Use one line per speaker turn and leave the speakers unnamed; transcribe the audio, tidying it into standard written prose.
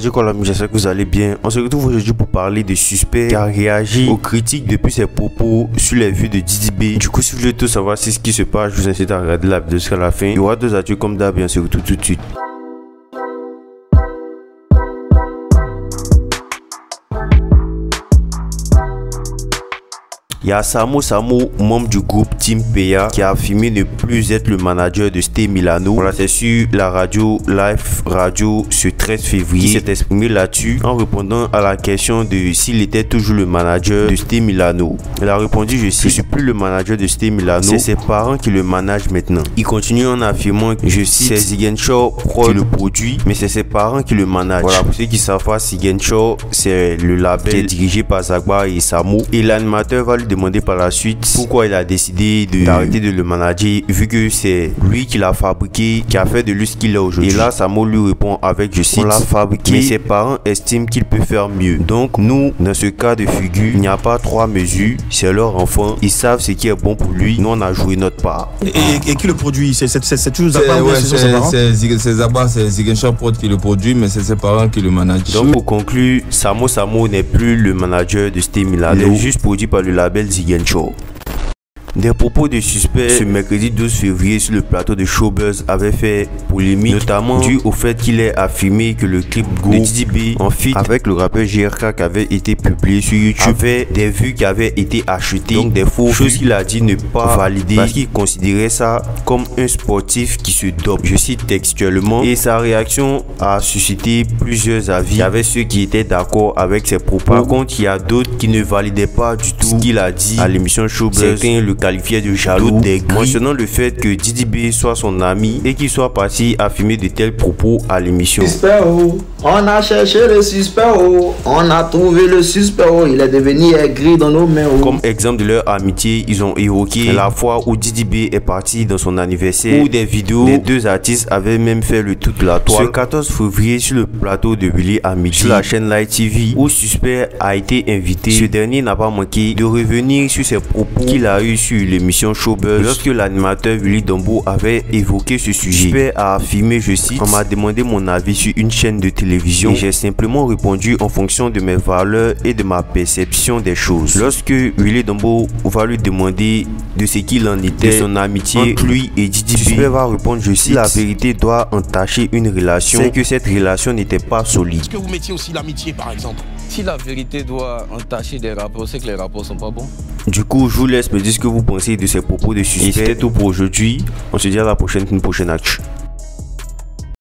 salut quoi l'ami, j'espère que vous allez bien. On se retrouve aujourd'hui pour parler de Suspect qui a réagi aux critiques depuis ses propos sur les vues de Didi B. Du coup, si vous voulez tout savoir ce qui se passe, je vous incite à regarder la vidéo jusqu'à la fin. Il y aura deux actus comme d'hab, on se retrouve tout de suite. Il y a Samo, membre du groupe Team PA, qui a affirmé ne plus être le manager de Stay Milano. Voilà, c'est sur la radio Live Radio ce 13 février. Il s'est exprimé là-dessus en répondant à la question de s'il était toujours le manager de Stay Milano. Il a répondu, je cite, je suis plus le manager de Stay Milano, c'est ses parents qui le managent maintenant. Il continue en affirmant, je cite, c'est Ziguinchor qui le produit, mais c'est ses parents qui le managent. Voilà, pour ceux qui savent pas, Ziguinchor, c'est le label qui est dirigé par Zagba et Samo. Et l'animateur va lui demander par la suite pourquoi il a décidé d'arrêter de le manager vu que c'est lui qui l'a fabriqué, qui a fait de lui ce qu'il est aujourd'hui. Et là Samo lui répond avec, je cite, on l'a fabriqué mais ses parents estiment qu'il peut faire mieux. Donc nous, dans ce cas de figure, il n'y a pas trois mesures, c'est leur enfant, ils savent ce qui est bon pour lui, nous on a joué notre part.
Et qui le produit? C'est toujours Zagba?
C'est Zagba, c'est Ziguinchor Prod qui le produit, mais c'est ses parents qui le managent.
Donc pour conclure, Samo n'est plus le manager de Stay Milano, il est juste produit par le label Ziguinchor. Des propos de Suspect ce mercredi 12 février sur le plateau de Showbuzz avaient fait polémique, notamment dû au fait qu'il ait affirmé que le clip Go de Didi B en feat avec le rappeur JRK qui avait été publié sur YouTube avait des vues qui avaient été achetées, donc des faux, chose qu'il a dit ne pas valider parce qu'il considérait ça comme un sportif qui se dope, je cite textuellement, et sa réaction a suscité plusieurs avis. Il y avait ceux qui étaient d'accord avec ses propos, par contre il y a d'autres qui ne validaient pas du tout ce qu'il a dit à l'émission Showbuzz. Certains le qualifié de jaloux, mentionnant le fait que Didi B soit son ami et qu'il soit parti affirmer de tels propos à l'émission.
On a cherché le suspect, on a trouvé le suspect, il est devenu aigri dans nos mains.
Comme exemple de leur amitié, ils ont évoqué la fois où Didi B est parti dans son anniversaire, où des vidéos, les deux artistes avaient même fait le tout de la toile. Ce 14 février sur le plateau de Willy à midi sur la chaîne Live TV où Suspect a été invité, ce dernier n'a pas manqué de revenir sur ses propos qu'il a eu sur l'émission Showbuzz lorsque l'animateur Willy Dombo avait évoqué ce sujet. Suspect a affirmé, je cite, on m'a demandé mon avis sur une chaîne de télévision et j'ai simplement répondu en fonction de mes valeurs et de ma perception des choses. Lorsque Willy Dombo va lui demander de ce qu'il en était de son amitié entre lui et Didi B, Suspect va répondre, je cite, la vérité doit entacher une relation, c'est que cette relation n'était pas solide.
Est-ce que vous mettiez aussi l'amitié par exemple?
Si la vérité doit entacher des rapports, c'est que les rapports sont pas bons.
Du coup, je vous laisse me dire ce que vous pensez de ces propos de Suspect. C'était tout pour aujourd'hui. On se dit à la prochaine pour une prochaine actu.